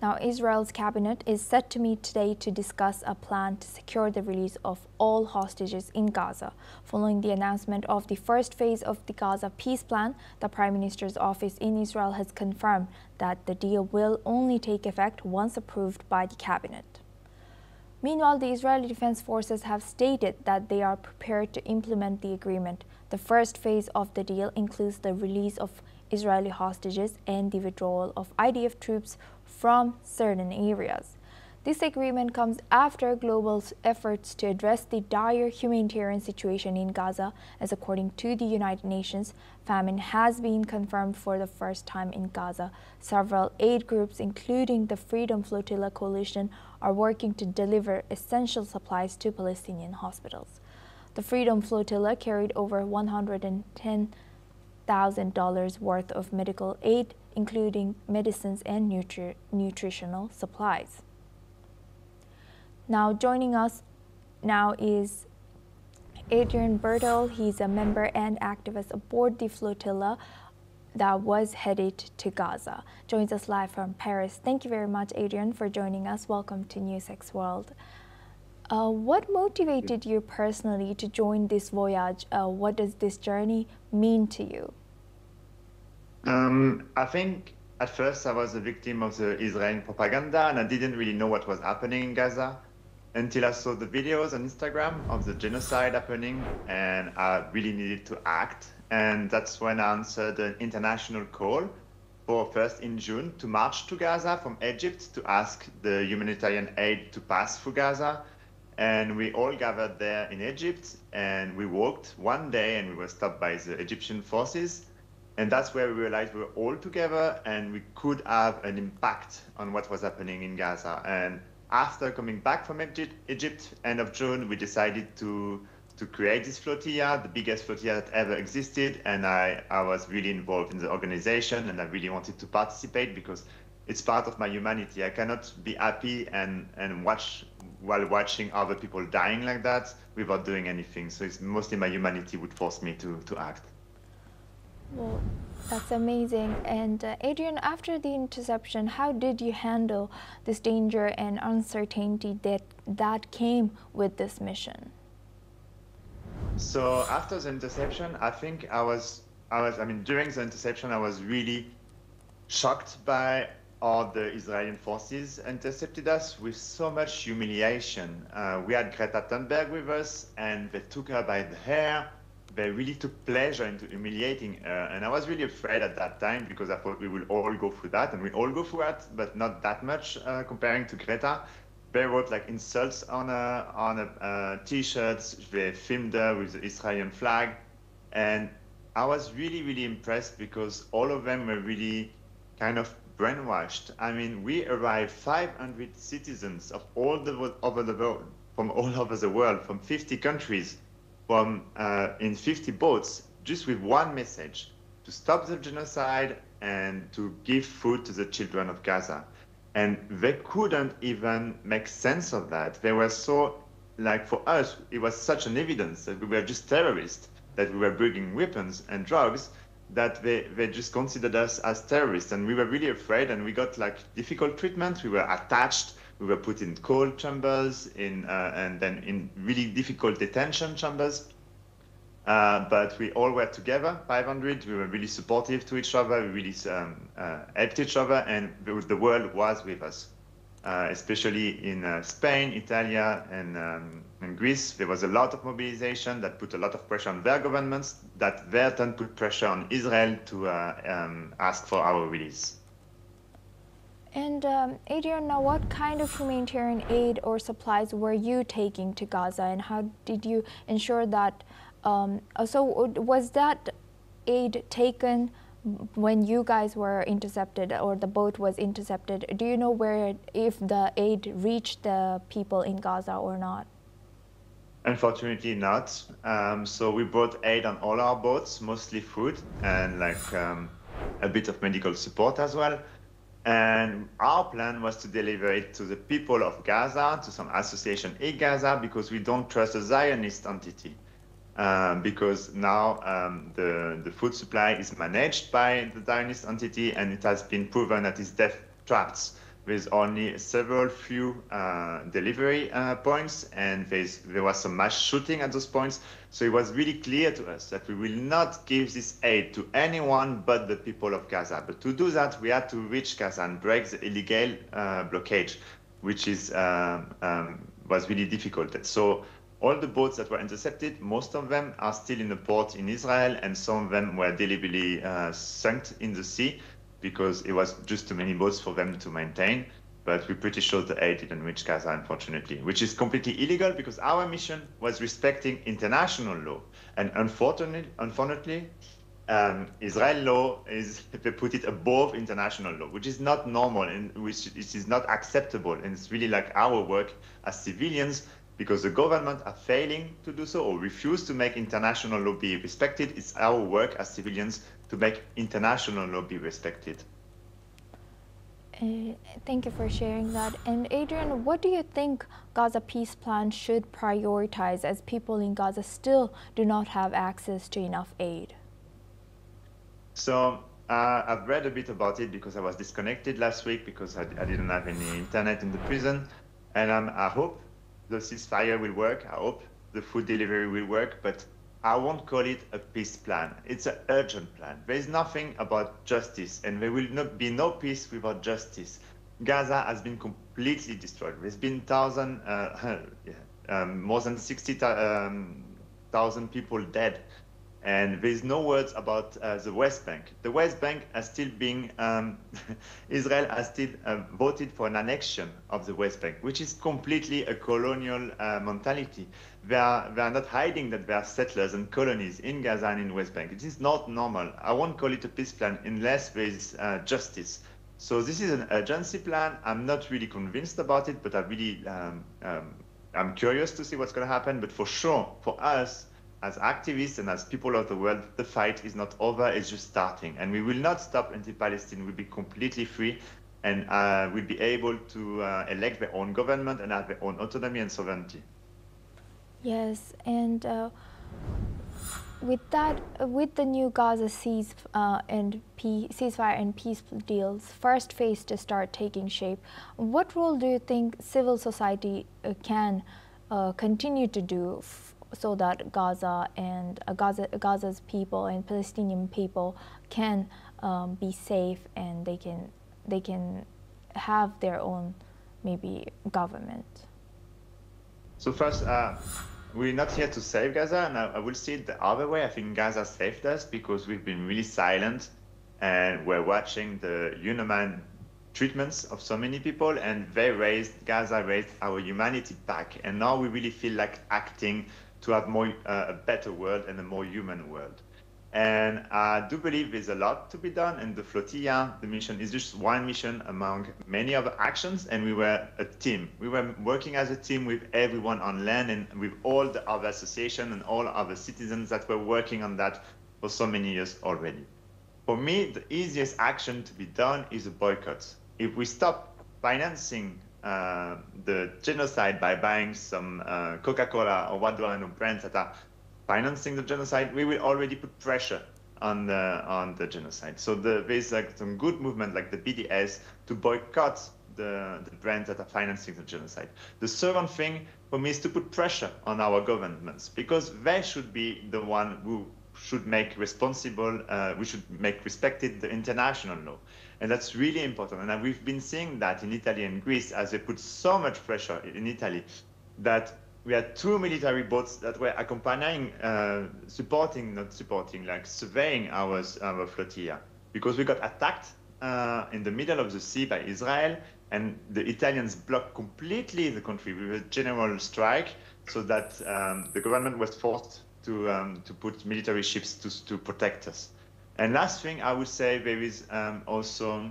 Now, Israel's cabinet is set to meet today to discuss a plan to secure the release of all hostages in Gaza. Following the announcement of the first phase of the Gaza peace plan, the Prime Minister's office in Israel has confirmed that the deal will only take effect once approved by the cabinet. Meanwhile, the Israeli Defense Forces have stated that they are prepared to implement the agreement. The first phase of the deal includes the release of Israeli hostages and the withdrawal of IDF troops from certain areas. This agreement comes after global efforts to address the dire humanitarian situation in Gaza, as according to the United Nations, famine has been confirmed for the first time in Gaza. Several aid groups, including the Freedom Flotilla Coalition, are working to deliver essential supplies to Palestinian hospitals. The Freedom Flotilla carried over $110,000 worth of medical aid, including medicines and nutritional supplies. Now, joining us now is Adrian Bertel. He's a member and activist aboard the flotilla that was headed to Gaza. Joins us live from Paris. Thank you very much, Adrian, for joining us. Welcome to NewsX World. What motivated you personally to join this voyage? What does this journey mean to you? I think at first I was a victim of the Israeli propaganda, and I didn't really know what was happening in Gaza until I saw the videos on Instagram of the genocide happening, and I really needed to act. And that's when I answered an international call for first in June to march to Gaza from Egypt to ask the humanitarian aid to pass through Gaza. And we all gathered there in Egypt, and we walked one day, and we were stopped by the Egyptian forces. And that's where we realized we were all together and we could have an impact on what was happening in Gaza. And after coming back from Egypt, end of June, we decided to create this flotilla, the biggest flotilla that ever existed. And I was really involved in the organization, and I really wanted to participate because it's part of my humanity. I cannot be happy and watch while watching other people dying like that without doing anything. So it's mostly my humanity would force me to act. Well, that's amazing. And Adrian, after the interception, how did you handle this danger and uncertainty that came with this mission? So after the interception, I think during the interception, I was really shocked by how the Israeli forces intercepted us with so much humiliation. We had Greta Thunberg with us, and they took her by the hair. They really took pleasure into humiliating her. And I was really afraid at that time because I thought we will all go through that, and we all go through that, but not that much comparing to Greta. They wrote like insults on t-shirts. They filmed her with the Israeli flag. And I was really, really impressed because all of them were really kind of brainwashed. I mean, we arrived 500 citizens of all over the world, from all over the world, from 50 countries, in 50 boats, just with one message: to stop the genocide and to give food to the children of Gaza. And they couldn't even make sense of that. They were so, like, for us, it was such an evidence that we were just terrorists, that we were bringing weapons and drugs, that they just considered us as terrorists. And we were really afraid, and we got like difficult treatment. We were attached. We were put in cold chambers, and then in really difficult detention chambers. But we all were together, 500. We were really supportive to each other. We really helped each other, and the world was with us, especially in Spain, Italy, and Greece. There was a lot of mobilization that put a lot of pressure on their governments, that their turn put pressure on Israel to ask for our release. And Adrian, now what kind of humanitarian aid or supplies were you taking to Gaza, and how did you ensure that, so was that aid taken when you guys were intercepted, or the boat was intercepted? Do you know if the aid reached the people in Gaza or not? Unfortunately not. So we brought aid on all our boats, mostly food and like a bit of medical support as well. And our plan was to deliver it to the people of Gaza, to some association in Gaza, because we don't trust a Zionist entity. Because now the food supply is managed by the Zionist entity, and it has been proven that it's death traps with only several few delivery points, and there was some mass shooting at those points. So it was really clear to us that we will not give this aid to anyone but the people of Gaza. But to do that, we had to reach Gaza and break the illegal blockade, which was really difficult. So all the boats that were intercepted, most of them are still in the port in Israel, and some of them were deliberately sunk in the sea because it was just too many boats for them to maintain. But we're pretty sure the aid didn't reach Gaza, unfortunately, which is completely illegal because our mission was respecting international law. And unfortunately, Israel law they put it above international law, which is not normal and which is not acceptable. And it's really like our work as civilians, because the government are failing to do so or refuse to make international law be respected. It's our work as civilians to make international law be respected. Thank you for sharing that. And Adrian, what do you think Gaza peace plan should prioritize as people in Gaza still do not have access to enough aid? So I've read a bit about it because I was disconnected last week because I didn't have any internet in the prison. And I hope the ceasefire will work. I hope the food delivery will work, but I won't call it a peace plan. It's an urgent plan. There is nothing about justice, and there will not be no peace without justice. Gaza has been completely destroyed. There's been more than 60,000 people dead. And there's no words about the West Bank. The West Bank has still been, Israel has still voted for an annexion of the West Bank, which is completely a colonial mentality. They are not hiding that there are settlers and colonies in Gaza and in West Bank. It is not normal. I won't call it a peace plan unless there is justice. So this is an urgency plan. I'm not really convinced about it, but I'm curious to see what's going to happen. But for sure, for us, as activists and as people of the world, the fight is not over, it's just starting. And we will not stop until Palestine will be completely free and will be able to elect their own government and have their own autonomy and sovereignty. Yes, and with the new Gaza ceasefire and peace deals, first phase to start taking shape, what role do you think civil society can continue to do so that Gaza's people and Palestinian people can be safe and they can have their own maybe government? So first, we're not here to save Gaza, and I will see it the other way. I think Gaza saved us because we've been really silent and we're watching the inhuman treatments of so many people, and Gaza raised our humanity back. And now we really feel like acting to have a better world and a more human world. And I do believe there's a lot to be done, and the flotilla, the mission, is just one mission among many other actions, and we were a team. We were working as a team with everyone on land and with all the other associations and all other citizens that were working on that for so many years already. For me, the easiest action to be done is a boycott. If we stop financing the genocide by buying some Coca-Cola or Wadwan or brands that are financing the genocide, we will already put pressure on the genocide. So there's like some good movement like the BDS to boycott the brands that are financing the genocide. The second thing for me is to put pressure on our governments, because they should be the one who should make we should make respected the international law. And that's really important. And we've been seeing that in Italy and Greece, as they put so much pressure in Italy, that we had 2 military boats that were accompanying, surveying our flotilla, because we got attacked in the middle of the sea by Israel, and the Italians blocked completely the country with a general strike, so that the government was forced to put military ships to protect us. And last thing, I would say there is also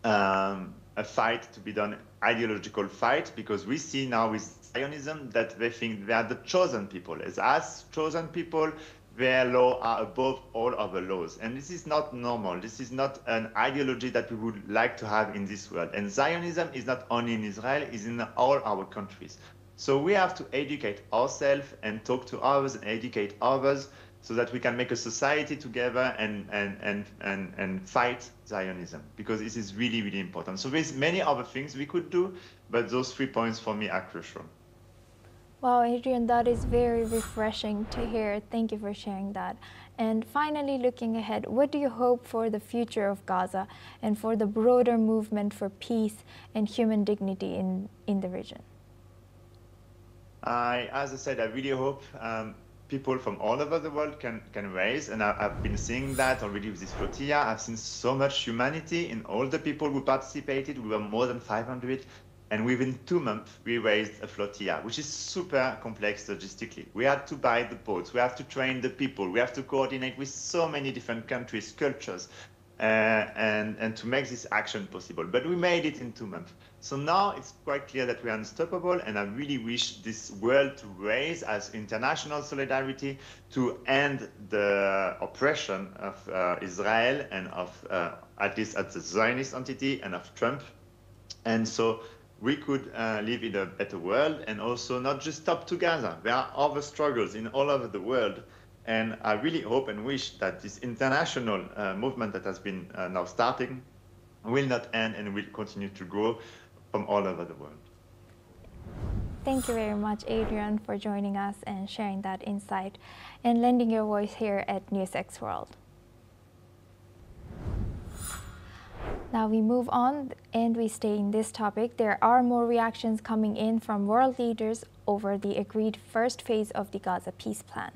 a fight to be done, ideological fight, because we see now with Zionism that they think they are the chosen people. As us chosen people, their laws are above all other laws. And this is not normal. This is not an ideology that we would like to have in this world. And Zionism is not only in Israel, it's in all our countries. So we have to educate ourselves and talk to others and educate others so that we can make a society together and fight Zionism, because this is really, really important. So there's many other things we could do, but those 3 points for me are crucial. Wow, Adrian, that is very refreshing to hear. Thank you for sharing that. And finally, looking ahead, what do you hope for the future of Gaza and for the broader movement for peace and human dignity in the region? As I said, I really hope people from all over the world can raise, and I've been seeing that already with this flotilla. I've seen so much humanity in all the people who participated. We were more than 500, and within 2 months, we raised a flotilla, which is super complex logistically. We had to buy the boats, we have to train the people, we have to coordinate with so many different countries, cultures, and to make this action possible. But we made it in 2 months. So now it's quite clear that we are unstoppable, and I really wish this world to raise as international solidarity to end the oppression of Israel and of, at least at the Zionist entity, and of Trump. And so we could live in a better world, and also not just stop to Gaza. There are other struggles in all over the world. And I really hope and wish that this international movement that has been now starting will not end and will continue to grow from all over the world. Thank you very much, Adrian, for joining us and sharing that insight and lending your voice here at NewsX World. Now we move on and we stay in this topic. There are more reactions coming in from world leaders over the agreed first phase of the Gaza peace plan.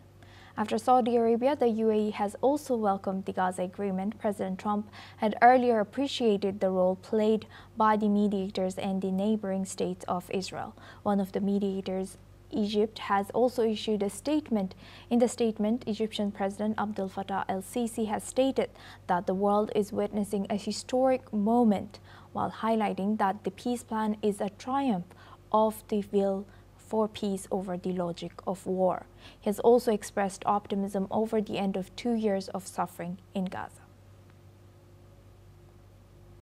After Saudi Arabia, the UAE has also welcomed the Gaza agreement. President Trump had earlier appreciated the role played by the mediators and the neighboring states of Israel. One of the mediators, Egypt, has also issued a statement. In the statement, Egyptian President Abdel Fattah El-Sisi has stated that the world is witnessing a historic moment, while highlighting that the peace plan is a triumph of the will for peace over the logic of war. He has also expressed optimism over the end of 2 years of suffering in Gaza.